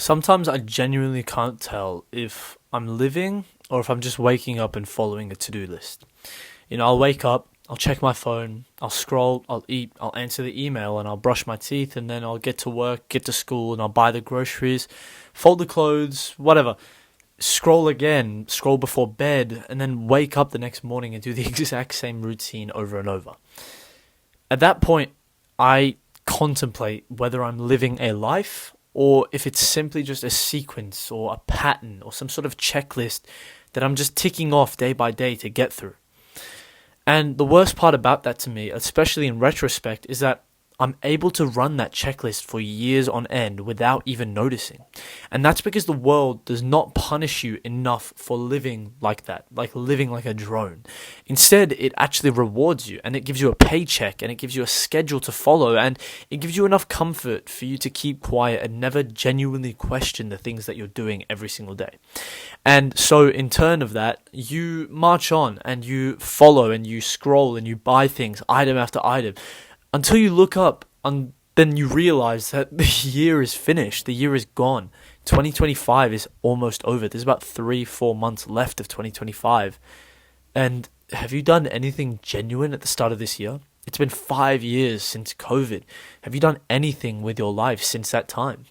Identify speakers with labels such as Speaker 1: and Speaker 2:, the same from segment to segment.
Speaker 1: Sometimes I genuinely can't tell if I'm living or if I'm just waking up and following a to-do list. I'll wake up, I'll check my phone, I'll scroll, I'll eat, I'll answer the email, and I'll brush my teeth, and then I'll get to work, get to school, and I'll buy the groceries, fold the clothes, whatever. Scroll again, scroll before bed, and then wake up the next morning and do the exact same routine over and over. At that point, I contemplate whether I'm living a life or if it's simply just a sequence or a pattern or some sort of checklist that I'm just ticking off day by day to get through. And the worst part about that to me, especially in retrospect, is that I'm able to run that checklist for years on end without even noticing. And that's because the world does not punish you enough for living like that, like living like a drone. Instead, it actually rewards you, and it gives you a paycheck, and it gives you a schedule to follow, and it gives you enough comfort for you to keep quiet and never genuinely question the things that you're doing every single day. And so in turn of that, you march on and you follow and you scroll and you buy things item after item, until you look up and then you realize that the year is finished. The year is gone. 2025 is almost over. There's about 3-4 months left of 2025. And have you done anything genuine at the start of this year? It's been 5 years since COVID. Have you done anything with your life since that time?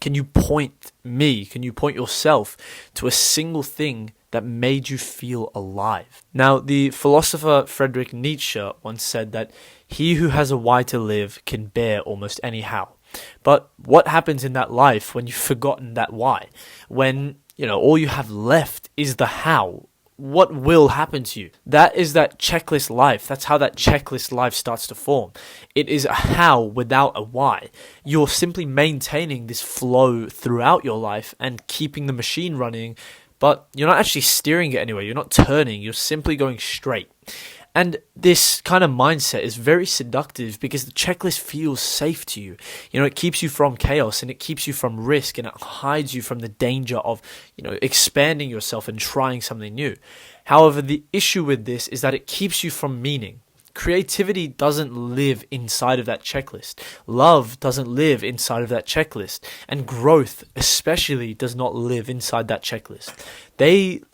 Speaker 1: Can you point yourself to a single thing that made you feel alive? Now, the philosopher Friedrich Nietzsche once said that he who has a why to live can bear almost any how. But what happens in that life when you've forgotten that why? When, all you have left is the how? What will happen to you? That is that checklist life. That's how that checklist life starts to form. It is a how without a why. You're simply maintaining this flow throughout your life and keeping the machine running, but you're not actually steering it anywhere. You're not turning. You're simply going straight. And this kind of mindset is very seductive because the checklist feels safe to you. It keeps you from chaos and it keeps you from risk and it hides you from the danger of, expanding yourself and trying something new. However, the issue with this is that it keeps you from meaning. Creativity doesn't live inside of that checklist. Love doesn't live inside of that checklist. And growth especially does not live inside that checklist.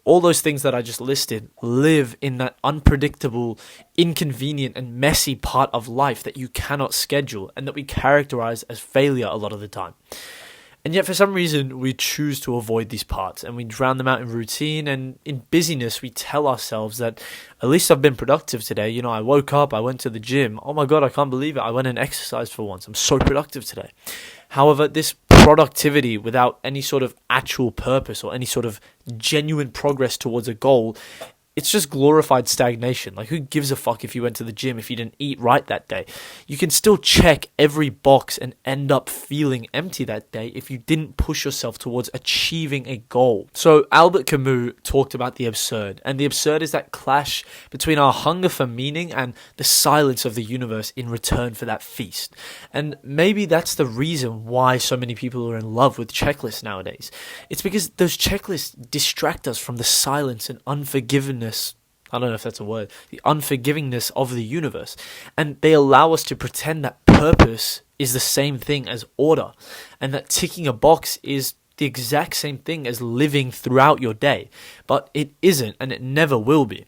Speaker 1: All those things that I just listed live in that unpredictable, inconvenient and messy part of life that you cannot schedule and that we characterize as failure a lot of the time. And yet for some reason we choose to avoid these parts and we drown them out in routine, and in busyness we tell ourselves that at least I've been productive today. I woke up, I went to the gym. Oh my God, I can't believe it. I went and exercised for once. I'm so productive today. However, this productivity without any sort of actual purpose or any sort of genuine progress towards a goal, it's just glorified stagnation. Like, who gives a fuck if you went to the gym if you didn't eat right that day? You can still check every box and end up feeling empty that day if you didn't push yourself towards achieving a goal. So Albert Camus talked about the absurd, and the absurd is that clash between our hunger for meaning and the silence of the universe in return for that feast. And maybe that's the reason why so many people are in love with checklists nowadays. It's because those checklists distract us from the silence and unforgiveness. I don't know if that's a word. The unforgivingness of the universe. And they allow us to pretend that purpose is the same thing as order. And that ticking a box is the exact same thing as living throughout your day. But it isn't, and it never will be.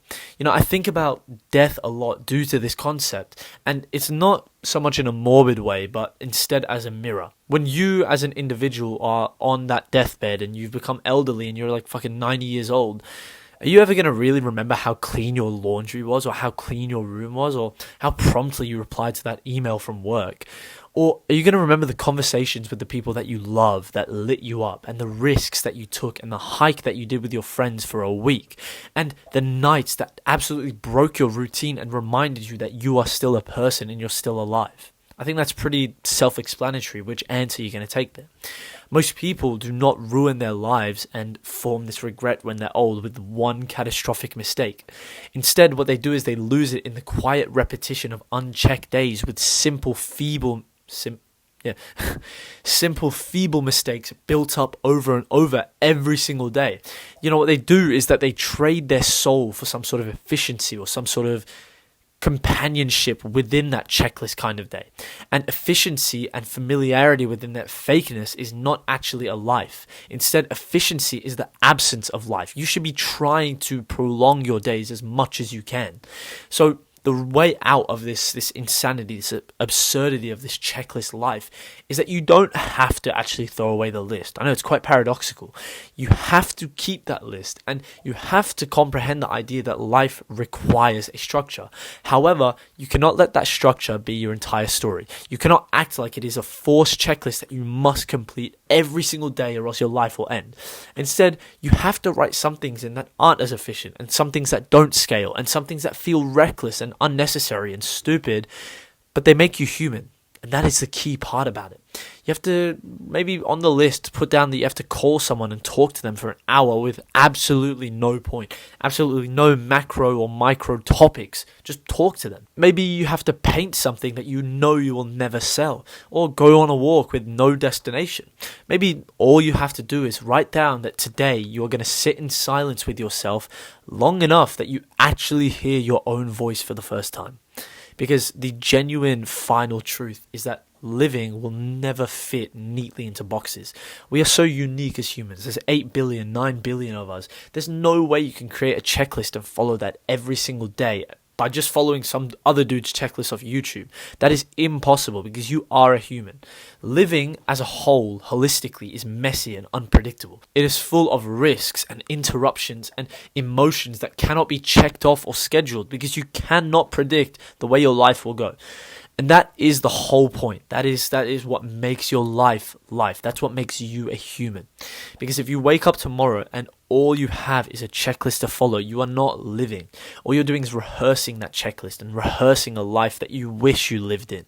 Speaker 1: I think about death a lot due to this concept. And it's not so much in a morbid way, but instead as a mirror. When you as an individual are on that deathbed and you've become elderly and you're like fucking 90 years old, are you ever going to really remember how clean your laundry was, or how clean your room was, or how promptly you replied to that email from work? Or are you going to remember the conversations with the people that you love that lit you up, and the risks that you took, and the hike that you did with your friends for a week, and the nights that absolutely broke your routine and reminded you that you are still a person and you're still alive? I think that's pretty self-explanatory which answer you're going to take there. Most people do not ruin their lives and form this regret when they're old with one catastrophic mistake. Instead, what they do is they lose it in the quiet repetition of unchecked days with simple, feeble mistakes built up over and over every single day. What they do is that they trade their soul for some sort of efficiency or some sort of companionship within that checklist kind of day. And efficiency and familiarity within that fakeness is not actually a life. Instead, efficiency is the absence of life. You should be trying to prolong your days as much as you can. So the way out of this insanity, this absurdity of this checklist life is that you don't have to actually throw away the list. I know it's quite paradoxical. You have to keep that list, and you have to comprehend the idea that life requires a structure. However, you cannot let that structure be your entire story. You cannot act like it is a forced checklist that you must complete every single day or else your life will end. Instead, you have to write some things in that aren't as efficient, and some things that don't scale, and some things that feel reckless and unnecessary and stupid, but they make you human. And that is the key part about it. You have to, maybe on the list, put down that you have to call someone and talk to them for an hour with absolutely no point, absolutely no macro or micro topics. Just talk to them. Maybe you have to paint something that you know you will never sell, or go on a walk with no destination. Maybe all you have to do is write down that today you are going to sit in silence with yourself long enough that you actually hear your own voice for the first time. Because the genuine final truth is that living will never fit neatly into boxes. We are so unique as humans. There's 8 billion, 9 billion of us. There's no way you can create a checklist and follow that every single day by just following some other dude's checklist off YouTube. That is impossible because you are a human. Living as a whole, holistically, is messy and unpredictable. It is full of risks and interruptions and emotions that cannot be checked off or scheduled because you cannot predict the way your life will go. And that is the whole point. That is what makes your life life. That's what makes you a human. Because if you wake up tomorrow and all you have is a checklist to follow, you are not living. All you're doing is rehearsing that checklist and rehearsing a life that you wish you lived in.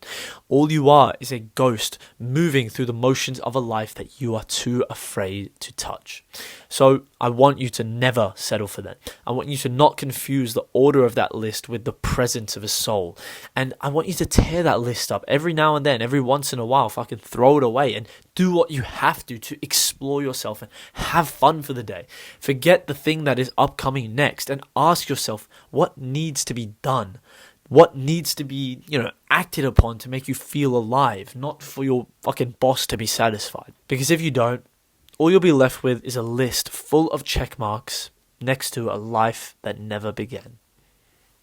Speaker 1: All you are is a ghost moving through the motions of a life that you are too afraid to touch. So I want you to never settle for that. I want you to not confuse the order of that list with the presence of a soul. And I want you to tear that list up every now and then, every once in a while, fucking throw it away and do what you have to explore yourself and have fun for the day. Forget the thing that is upcoming next and ask yourself what needs to be done. What needs to be, acted upon to make you feel alive, not for your fucking boss to be satisfied. Because if you don't, all you'll be left with is a list full of check marks next to a life that never began.